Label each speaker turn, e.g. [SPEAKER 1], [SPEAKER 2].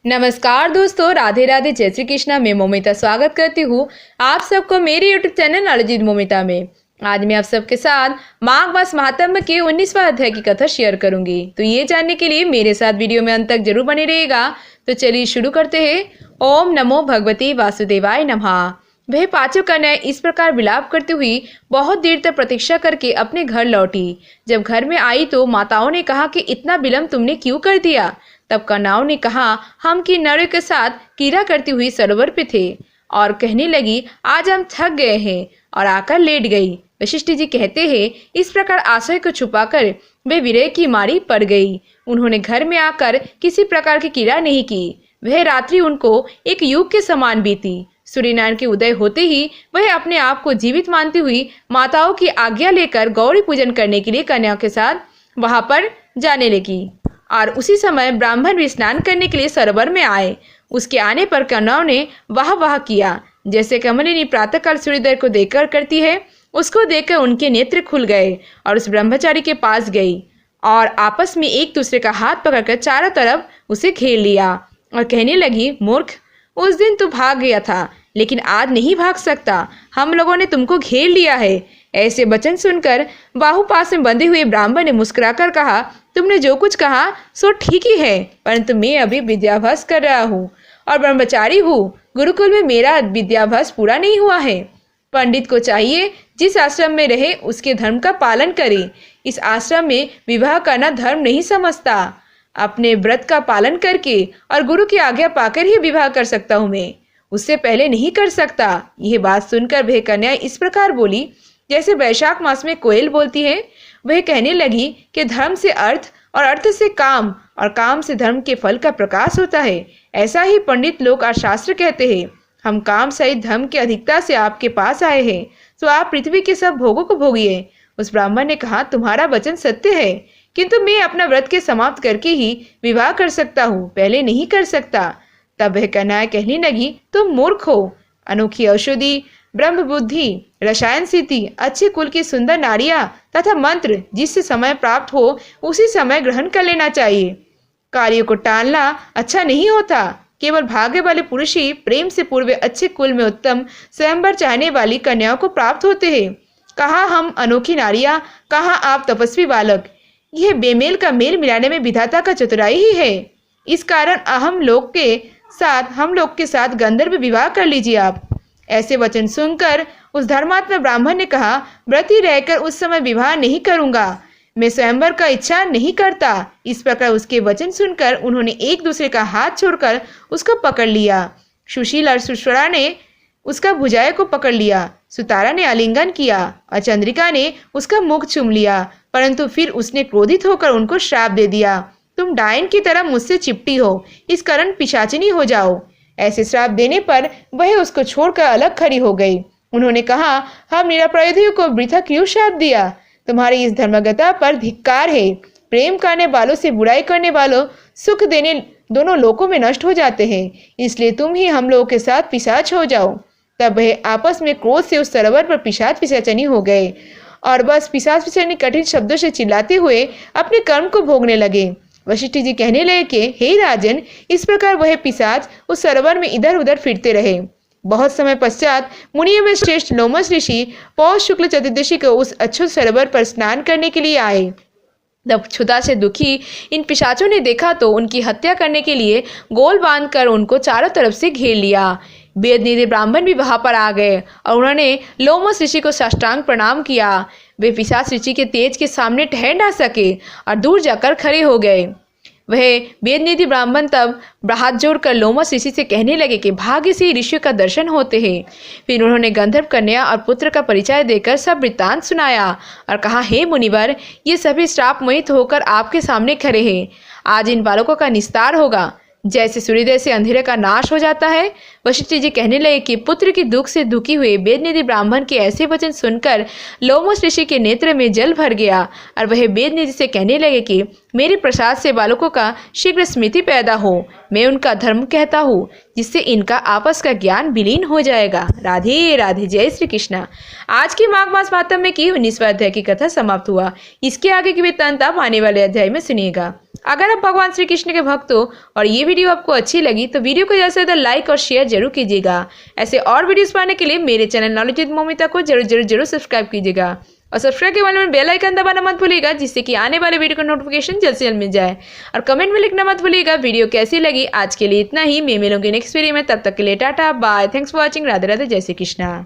[SPEAKER 1] नमस्कार दोस्तों, राधे राधे, जय श्री कृष्णा। मैं मोमिता स्वागत करती हूँ आप सबको मेरे YouTube channel knowledge with Momita में। आज मैं आप सबके साथ माघ मास महात्म्य के 19वां अध्याय की कथा शेयर करूंगी। तो ये जानने के लिए मेरे साथ वीडियो में अंत तक जरूर बने रहेगा। तो चलिए शुरू करते हैं। ओम नमो भगवते वासुदेवाय नमः। वह पांचों कन्याएं इस प्रकार विलाप करती हुई बहुत देर तक प्रतीक्षा करके अपने घर लौटी। जब घर में आई तो माताओं ने कहा कि इतना विलम्ब तुमने क्यों कर दिया। तब कन्याओं ने कहा, हम किन्नरों के साथ कीड़ा करती हुई सरोवर पे थे और कहने लगी, आज हम थक गए हैं, और आकर लेट गई। वशिष्ठ जी कहते हैं, इस प्रकार आशय को छुपाकर वे विरह की मारी पड़ गई। उन्होंने घर में आकर किसी प्रकार की कीड़ा नहीं की। वह रात्रि उनको एक युग के समान बीती। सूर्यनारायण के उदय होते ही वह अपने आप को जीवित मानती हुई माताओं की आज्ञा लेकर गौरी पूजन करने के लिए कन्याओं के साथ वहां पर जाने लगी। और उसी समय ब्राह्मण भी स्नान करने के लिए सरोवर में आए। उसके आने पर कन्याओं ने वाह वाह किया, जैसे कमलिनी प्रातःकाल सूर्योदय को देखकर करती है। उसको देखकर उनके नेत्र खुल गए और उस ब्रह्मचारी के पास गई और आपस में एक दूसरे का हाथ पकड़कर चारों तरफ उसे घेर लिया और कहने लगी, मूर्ख, उस दिन तू भाग गया था, लेकिन आज नहीं भाग सकता। हम लोगों ने तुमको घेर लिया है। ऐसे वचन सुनकर बाहुपास में बंधे हुए ब्राह्मण ने मुस्कुराकर कहा, तुमने जो कुछ कहा सो ठीक ही है, परंतु मैं अभी विद्याभ्यास कर रहा हूँ और ब्रह्मचारी हूँ। गुरुकुल में मेरा विद्याभ्यास पूरा नहीं हुआ है। पंडित को चाहिए जिस आश्रम में रहे उसके धर्म का पालन करे। इस आश्रम में विवाह करना धर्म नहीं समझता। अपने व्रत का पालन करके और गुरु की आज्ञा पाकर ही विवाह कर सकता हूँ मैं, उससे पहले नहीं कर सकता। यह बात सुनकर वह कन्या इस प्रकार बोली जैसे वैशाख मास में कोयल बोलती है। वह कहने लगी कि धर्म से अर्थ और अर्थ से काम और काम से धर्म के फल का प्रकाश होता है। ऐसा ही पंडित लोग और शास्त्र कहते हैं। हम काम सहित धर्म की अधिकता से आपके पास आए हैं, तो आप पृथ्वी के सब भोगों को भोगिए। उस ब्राह्मण ने कहा, तुम्हारा वचन सत्य है, किंतु मैं अपना व्रत के समाप्त करके ही विवाह कर सकता हूँ, पहले नहीं कर सकता। तब वह कन्या कहने लगी, तुम मूर्ख हो। अनोखी औषधि, ब्रह्म बुद्धि, रसायन सिद्धि, अच्छे कुल की सुंदर नारियां तथा मंत्र जिससे समय प्राप्त हो उसी समय ग्रहण कर लेना चाहिए। कार्यों को टालना अच्छा नहीं होता। केवल भाग्य वाले पुरुष ही प्रेम से पूर्व अच्छे कुल में उत्तम स्वयंवर चाहने वाली कन्याओं को प्राप्त होते हैं। कहा हम अनोखी नारियां, कहा आप तपस्वी बालक। यह बेमेल का मेल मिलाने में विधाता का चतुराई ही है। इस कारण हम लोग के साथ गंधर्व विवाह कर लीजिए आप। ऐसे वचन सुनकर उस धर्मात्मा ब्राह्मण ने कहा, व्रती रहकर उस समय विवाह नहीं करूंगा, मैं स्वयंवर का इच्छा नहीं करता। इस प्रकार उसके वचन सुनकर उन्होंने एक दूसरे का हाथ छोड़कर उसको पकड़ लिया। सुशील और सुश्वरा ने उसका भुजाएं को पकड़ लिया, सुतारा ने आलिंगन किया और चंद्रिका ने उसका मुख चूम लिया। परंतु फिर उसने क्रोधित होकर उनको श्राप दे दिया, तुम डायन की तरह मुझसे चिपटी हो, इस कारण पिशाचिनी हो जाओ। ऐसे श्राप देने पर वह उसको छोड़कर अलग खड़ी हो गई। उन्होंने कहा, हम निरापराधियों को वृथा क्यों श्राप दिया। तुम्हारी इस धर्मगता पर धिक्कार है। प्रेम करने वालों से बुराई करने वालों सुख देने दोनों लोकों में नष्ट हो जाते हैं, इसलिए तुम ही हम लोगों के साथ पिशाच हो जाओ। तब वह आपस में क्रोध से उस सरोवर पर पिशाच पिशाचनी हो गए और बस पिशाच पिशाचनी कठिन शब्दों से चिल्लाते हुए अपने कर्म को भोगने लगे। वशिष्ठ जी कहने लगे कि हे राजन, इस प्रकार वह पिशाच उस सरोवर में इधर उधर फिरते रहे। बहुत समय पश्चात मुनियों में श्रेष्ठ लोमस ऋषि पौष शुक्ल चतुर्दशी को उस अछूत सरोवर पर स्नान करने के लिए आए। जब क्षुधा से दुखी इन पिशाचों ने देखा तो उनकी हत्या करने के लिए गोल बांधकर उनको चारों तरफ से घेर लिया। वेद निधि ब्राह्मण भी वहां पर आ गए और उन्होंने लोमस ऋषि को साष्टांग प्रणाम किया। वे पिशाच ऋषि के तेज के सामने ठहर ना सके और दूर जाकर खड़े हो गए। वह वेदनिधि ब्राह्मण तब हाथ जोड़कर लोमस ऋषि से कहने लगे कि भाग्य से ऋषियों का दर्शन होते हैं। फिर उन्होंने गंधर्व कन्या और पुत्र का परिचय देकर सब वृत्तांत सुनाया और कहा, हे मुनिवर, ये सभी श्राप मोहित होकर आपके सामने खड़े हैं। आज इन बालकों का निस्तार होगा, जैसे सूर्योदय से अंधेरे का नाश हो जाता है। वशिष्ठ जी कहने लगे कि पुत्र के दुख से दुखी हुए वेदनिधि ब्राह्मण के ऐसे वचन सुनकर लोमस ऋषि के नेत्र में जल भर गया और वह वेदनिधि से कहने लगे कि मेरे प्रसाद से बालकों का शीघ्र स्मृति पैदा हो। मैं उनका धर्म कहता हूँ, जिससे इनका आपस का ज्ञान विलीन हो जाएगा। राधे राधे। जय श्री कृष्णा। आज की माघ मास महात्म्य की 19वां अध्याय की कथा समाप्त हुआ। इसके आगे की वृत्तांत आप आने वाले अध्याय में सुनिएगा। अगर आप भगवान श्री कृष्ण के भक्त हो और ये वीडियो आपको अच्छी लगी तो वीडियो को ज्यादा से ज्यादा लाइक और शेयर जरूर कीजिएगा। ऐसे और वीडियोस पाने के लिए मेरे चैनल नॉलेज विद मौमिता को जरूर सब्सक्राइब कीजिएगा और सब्सक्राइब के वाले में बेल आइकन दबाना मत भूलिएगा, जिससे कि आने वाले वीडियो का नोटिफिकेशन जल्द से जल्द मिल जाए। और कमेंट में लिखना मत भूलिएगा वीडियो कैसी लगी। आज के लिए इतना ही। मैं मिलूंगी नेक्स्ट वीडियो में, तब तक के लिए tata bye. Thanks for watching. Radhe Radhe. जय श्री कृष्णा।